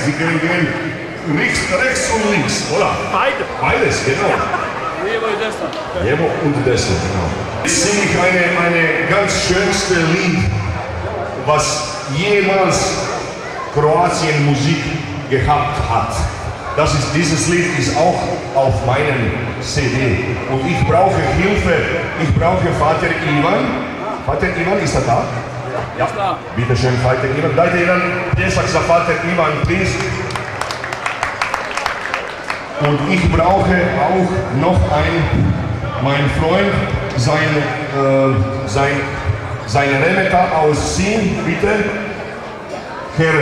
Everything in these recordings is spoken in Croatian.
Sie können gehen rechts und links, oder? Beides, genau. Jewo und Dessel, genau. Jetzt singe ich eine ganz schönste Lied, was jemals Kroatien Musik gehabt hat. Dieses Lied ist auch auf meinem CD. Und ich brauche Hilfe, ich brauche Vater Ivan. Vater Ivan, ist er da? Ja. Bitte schön, Vater Ivan. Dajte jedan pljesak za Vater Ivan, please. Und ich brauche auch noch mein Freund, sein Remeta aus Sin, bitte. Herr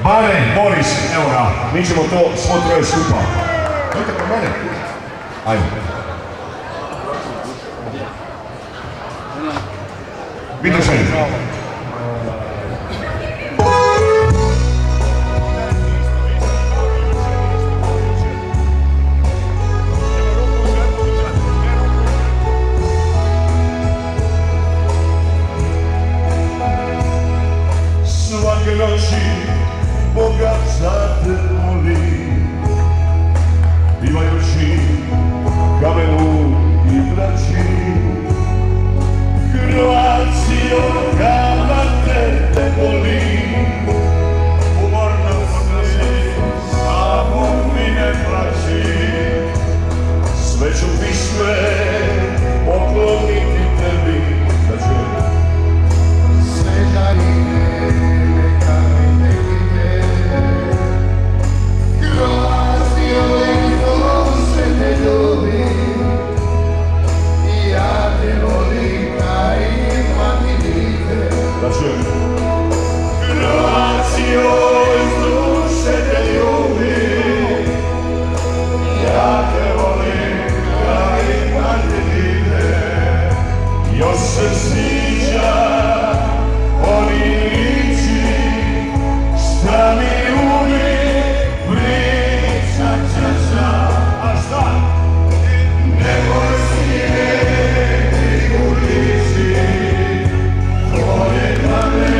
Bane, Boris, evo ga, mi ćemo to svo troje skupa. Dajte po mene. Ajde. Bitte schön. Svake noći Boga za te molim, pivajući Kamenu i braći. Kroacijo, kada te volim, umorno si, samo mi ne plaći. Sve ću pisme pokloniti tebi, da će sve darine. Kroacijo, iz duše te ljubim, ja te volim, kaj kad te vidim, još se sviđa oni liči, šta mi uvijek priča čača, a šta? Nemoj smijeti u liči, tvoje dane.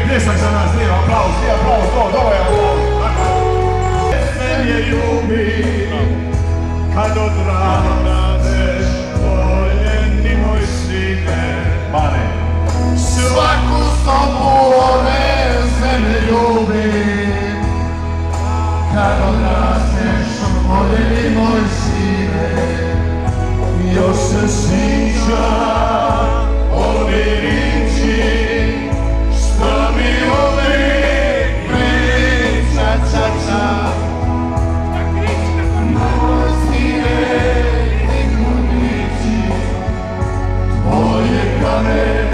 Pljesak za nas, nije aplauz, to, dobro je aplauz. Sve je ljubim, kad odradeš, voljeni moj sine. Bane. Svaku sobu ove zemlje ljubim, kad odrasteš, voljeni moj sine. Još se sviđa, oni riči, što mi uvijek priča čača. Moj sine i kunići, tvoje kamen,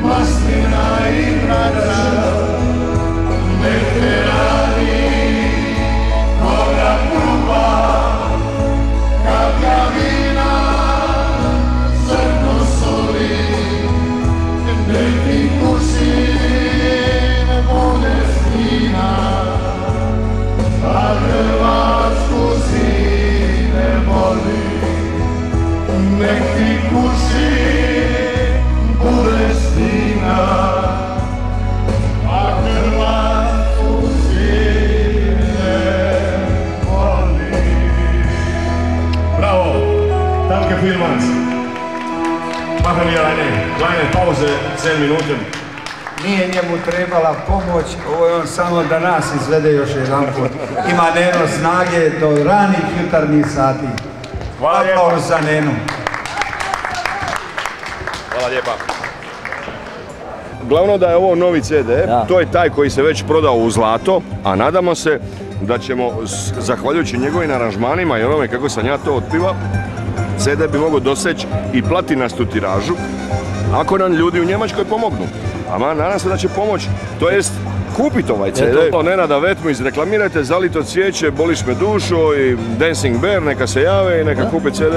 maslina i braća. Nek te radi dobra krupa, kakavina, crno soli. Nek ti kući a Hrvatsku si ne voli. Nek ti kući Bulestina, a Hrvatsku si ne voli. Bravo, danke vielmals. Machen wir eine kleine Pause, 10 Minuten. Nije njemu trebala pomoć, ovo je on samo da nas izvede još jedan put. Ima Neno snage do ranih jutarnjih sati. Hvala lijepa. Aplauz za Nenu. Hvala lijepa. Glavno da je ovo novi CD, to je taj koji se već prodao u zlato, a nadamo se da ćemo, zahvaljujući njegovim aranžmanima i onome kako sam ja to otpiva, CD bi mogao doseći i platinastu tiražu, ako nam ljudi u Njemačkoj pomognu. A nadam se da će pomoći, to jest kupiti ovaj CD. Nenada Vetmu izreklamirajte, Zalito cvijeće, Boliš me dušo i Dancing Bear, neka se jave i neka kupe CD.